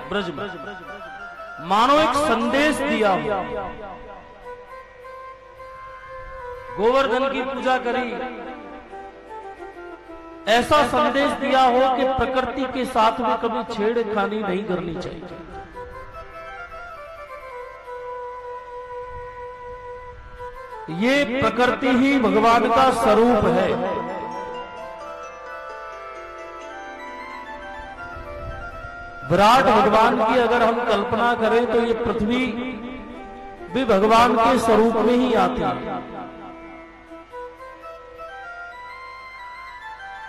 ब्रज में, मानो एक संदेश दिया हो। गोवर्धन की पूजा करी, ऐसा संदेश दिया हो कि प्रकृति के साथ में कभी छेड़खानी नहीं करनी चाहिए। ये प्रकृति ही भगवान का स्वरूप है। विराट भगवान की अगर हम कल्पना करें तो ये पृथ्वी भी भगवान के स्वरूप में ही आती है।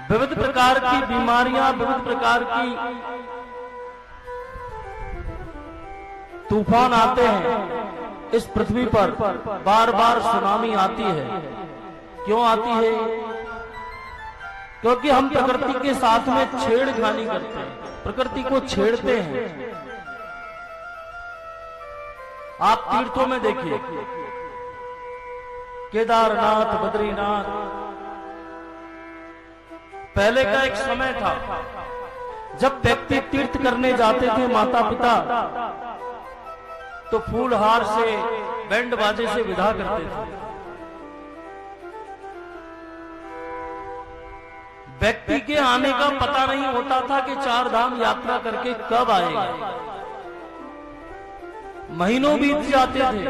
विविध प्रकार की बीमारियां, विविध प्रकार की तूफान आते हैं इस पृथ्वी पर, बार बार सुनामी आती है। क्यों आती है? क्योंकि हम प्रकृति के साथ में छेड़खानी करते हैं, प्रकृति को छेड़ते हैं। आप तीर्थों में देखिए, केदारनाथ, बद्रीनाथ, पहले का एक समय था जब व्यक्ति तीर्थ करने जाते थे, माता पिता तो फूलहार से, बैंड बाजे से विदा करते थे। व्यक्ति के आने का पता नहीं होता था कि 4 धाम यात्रा करके कब आएगा। महीनों बीत जाते थे।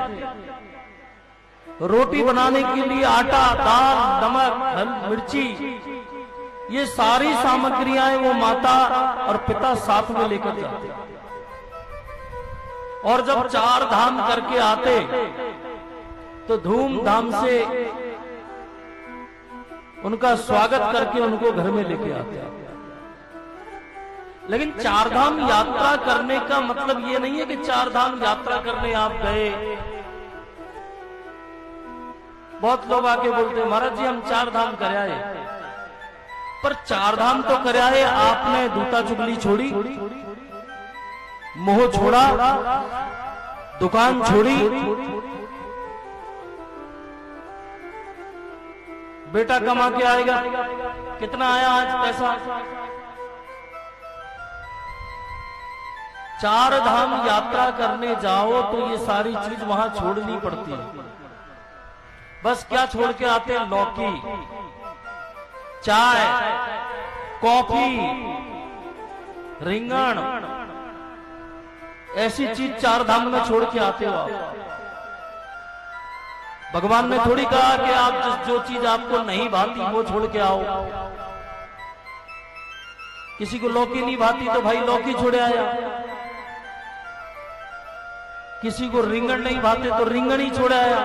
रोटी बनाने के लिए आटा, दाल, नमक, मिर्ची, ये सारी सामग्रियां वो माता और पिता साथ में लेकर जाते। और जब 4 धाम करके आते तो धूमधाम से उनका स्वागत करके उनको घर में लेके आते। लेकिन 4 धाम यात्रा करने का मतलब ये नहीं है कि 4 धाम यात्रा करने आप गए। बहुत लोग आके बोलते हैं महाराज जी हम 4 धाम कर आए, पर 4 धाम तो कर आए, आपने दूता चुगली छोड़ी, मोह छोड़ा, दुकान छोड़ी, बेटा कमा के आएगा, कितना आया आज पैसा। 4 धाम यात्रा करने जाओ तो ये सारी चीज वहां छोड़नी पड़ती है। बस क्या छोड़ के आते हैं? लौकी, चाय, कॉफी, रिंगण, ऐसी चीज 4 धाम में छोड़ के आते हो आप। भगवान ने थोड़ी कहा कि आप जो चीज आपको नहीं भाती वो छोड़ के आओ। किसी को लौकी नहीं भाती तो भाई लौकी छोड़ आया, किसी को रिंगण नहीं भाते तो रिंगण ही छोड़ आया।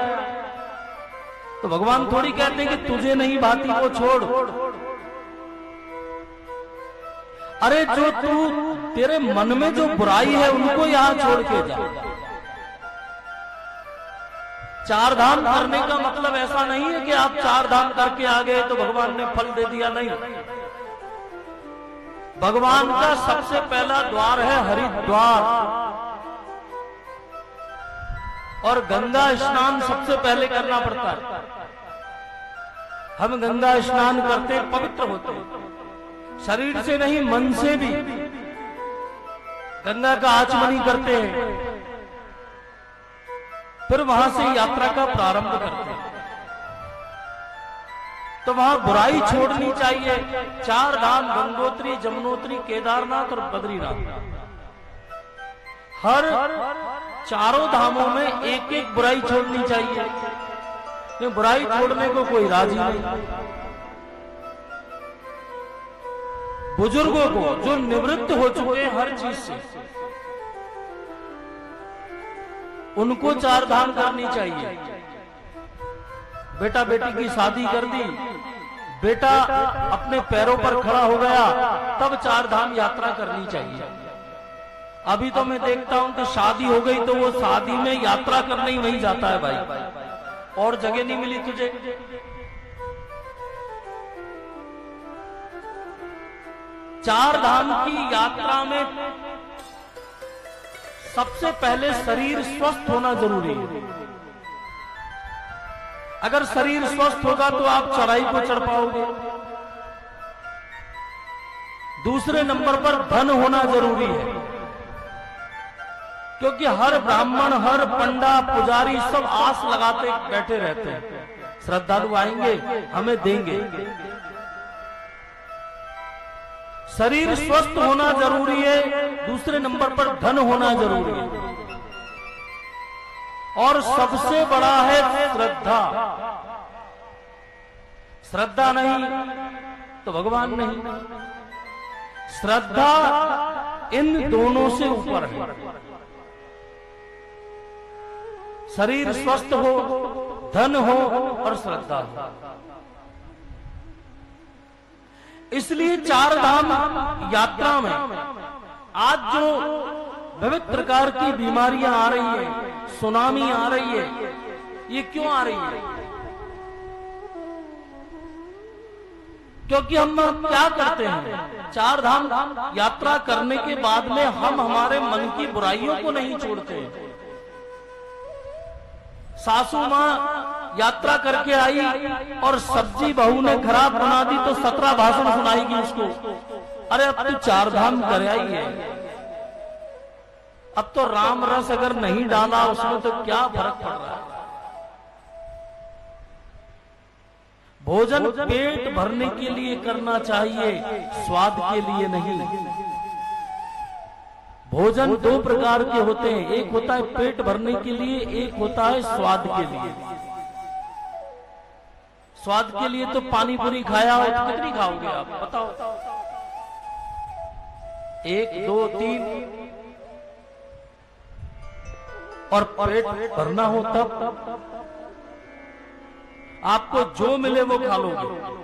तो भगवान थोड़ी कहते हैं कि तुझे नहीं भाती वो छोड़। अरे जो तू, तेरे मन में जो बुराई है उनको यहां छोड़ के जा। 4 धाम करने का मतलब ऐसा नहीं है कि आप 4 धाम करके आ गए तो भगवान ने फल दे दिया, नहीं। भगवान का सबसे पहला द्वार है हरिद्वार, और गंगा स्नान सबसे पहले करना पड़ता है। हम गंगा स्नान करते हैं, पवित्र होते हैं, शरीर से नहीं मन से भी गंगा का आचमनी करते हैं, फिर वहां से यात्रा का प्रारंभ करते हैं। तो वहां बुराई छोड़नी चाहिए। 4 धाम, गंगोत्री, जमुनोत्री, केदारनाथ और बद्रीनाथ, हर 4 धामों में एक एक बुराई छोड़नी चाहिए। तो बुराई छोड़ने को कोई राजी नहीं। बुजुर्गों को जो निवृत्त हो चुके हैं हर चीज से, उनको 4 धाम करनी चाहिए। बेटा बेटी की शादी कर दी, बेटा अपने पैरों पर खड़ा हो गया, तब 4 धाम यात्रा करनी चाहिए। अभी तो मैं देखता हूं कि शादी हो गई तो वो शादी में यात्रा करने ही वहीं जाता है भाई, और जगह नहीं मिली तुझे। 4 धाम की यात्रा में सबसे पहले शरीर स्वस्थ होना जरूरी है। अगर शरीर स्वस्थ होगा तो आप चढ़ाई को चढ़ पाओगे। दूसरे नंबर पर धन होना जरूरी है। क्योंकि हर ब्राह्मण, हर पंडा, पुजारी सब आस लगाते बैठे रहते हैं, श्रद्धालु आएंगे हमें देंगे। शरीर स्वस्थ होना जरूरी है, दूसरे नंबर पर धन होना जरूरी है, और सबसे बड़ा है श्रद्धा। श्रद्धा नहीं तो भगवान नहीं। श्रद्धा इन दोनों से ऊपर है। शरीर स्वस्थ हो, धन हो और श्रद्धा हो। इसलिए चार धाम यात्रा में आज जो विविध प्रकार की बीमारियां आ रही है, सुनामी आ रही है, ये क्यों आ रही है? क्योंकि हम क्या करते हैं, चार धाम यात्रा करने के बाद में हम हमारे मन की बुराइयों को नहीं छोड़ते हैं। सासू माँ यात्रा करके आई और सब्जी बहू ने खराब बना दी तो 17 भाषण सुनाएगी उसको। अरे अब तो चार धाम कर आई है, अब तो राम रस अगर नहीं डाला उसमें तो क्या फर्क पड़ रहा है। भोजन पेट भरने के लिए करना चाहिए, स्वाद के लिए नहीं। भोजन दो प्रकार के होते हैं, एक होता है पेट भरने के लिए, एक होता है स्वाद के लिए। स्वाद के लिए तो पानी पूरी खाया हो तो कितनी खाओगे आप बताओ? 1, 2, 3, और पेट भरना हो तब आपको जो मिले वो खा लोगे।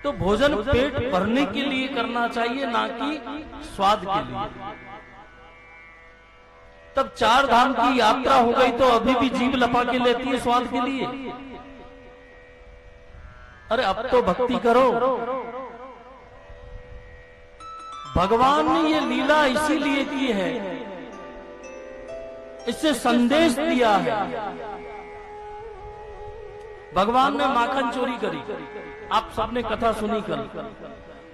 तो भोजन पेट भरने के लिए करना चाहिए, ना कि स्वाद के लिए। तब चार धाम की यात्रा हो गई तो अभी भी जीभ लपा के लेती है स्वाद के लिए। अरे अब तो भक्ति करो। भगवान ने ये लीला इसीलिए की है, इससे संदेश दिया है। भगवान ने माखन चोरी करी, आप सबने कथा सुनी कल।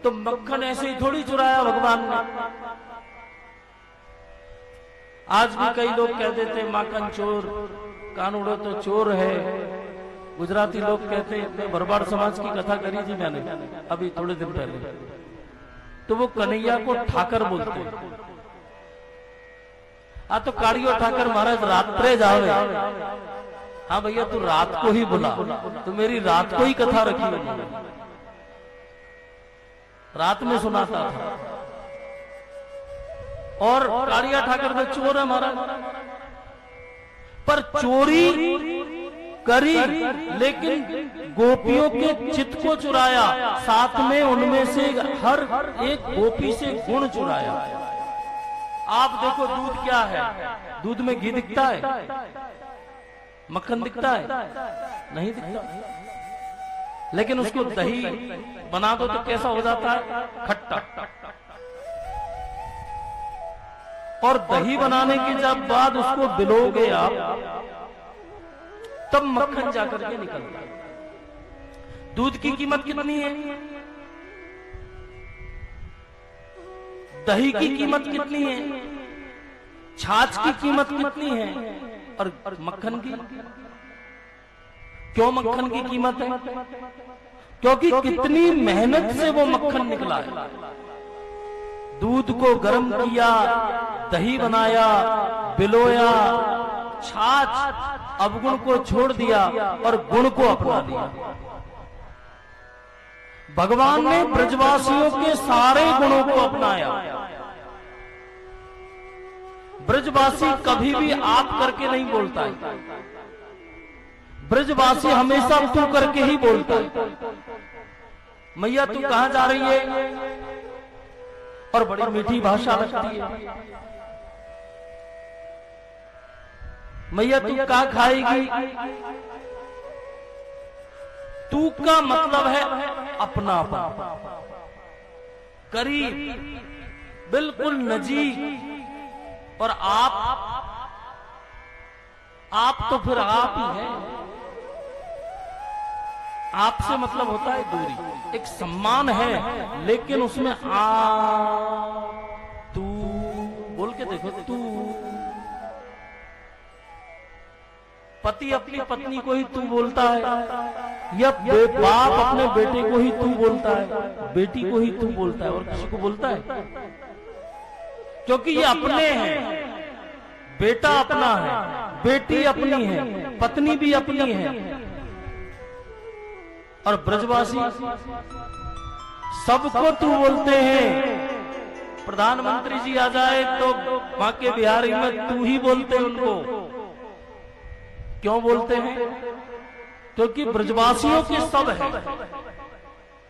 तो मक्खन ऐसे ही थोड़ी चुराया भगवान ने। आज भी कई लोग कह देते माखन चोर, कानूड़ो तो चोर है। गुजराती लोग कहते हैं, भरवाड़ समाज की कथा करी थी मैंने अभी थोड़े दिन पहले, तो वो कन्हैया को ठाकर बोलते हैं। तो काड़ियो ठाकर महाराज रात्रे जावे। हाँ भैया तू रात को ही बुला, तो मेरी रात को ही कथा रखी है, रात में सुनाता था। और काड़िया ठाकर तो चोर है महाराज, पर चोरी करी लेकिन गोपियों के चित्त को चुराया, साथ में उनमें से हर एक गोपी से गुण चुराया। आप देखो दूध क्या है, दूध में घी दिखता है, मक्खन दिखता है? नहीं दिखता। लेकिन उसको दही बना दो तो कैसा हो जाता है? खट्टा। और दही बनाने के जब बाद उसको बिलोगे आप, तब मक्खन जाकर के निकलता है। दूध की कीमत कितनी है? दही की कीमत कितनी है? छाछ की कीमत कितनी है? और मक्खन की? क्यों मक्खन की कीमत है? क्योंकि कितनी मेहनत से वो मक्खन निकला है। दूध को गर्म किया, दही बनाया, बिलोया, छाछ अवगुण को छोड़ दिया और गुण को अपना लिया। भगवान ने ब्रजवासियों के सारे गुणों को अपनाया। ब्रजवासी कभी भी आप करके नहीं बोलता है, ब्रजवासी हमेशा तू करके ही बोलता है। मैया तू कहां जा रही है? और बड़ी मीठी भाषा लगती है। मैया तू क्या खाएगी? तू का मतलब है अपनापन, करीब, बिल्कुल नजीक। और आप तो फिर आप ही हैं। आपसे मतलब होता है दूरी, एक सम्मान है, लेकिन उसमें तू बोल के के देखो, तू। पति अपनी पत्नी को ही तू बोलता है, या बाप अपने बेटे को ही तू बोलता है, बेटी को ही तू बोलता है, और किसी को बोलता है? क्योंकि ये अपने हैं। बेटा अपना है, बेटी अपनी है, पत्नी भी अपनी है। और ब्रजवासी सबको तू बोलते हैं। प्रधानमंत्री जी आ जाए तो वहां के बिहारी में तू ही बोलते हैं उनको। क्यों बोलते हैं? क्योंकि ब्रजवासियों के सब है।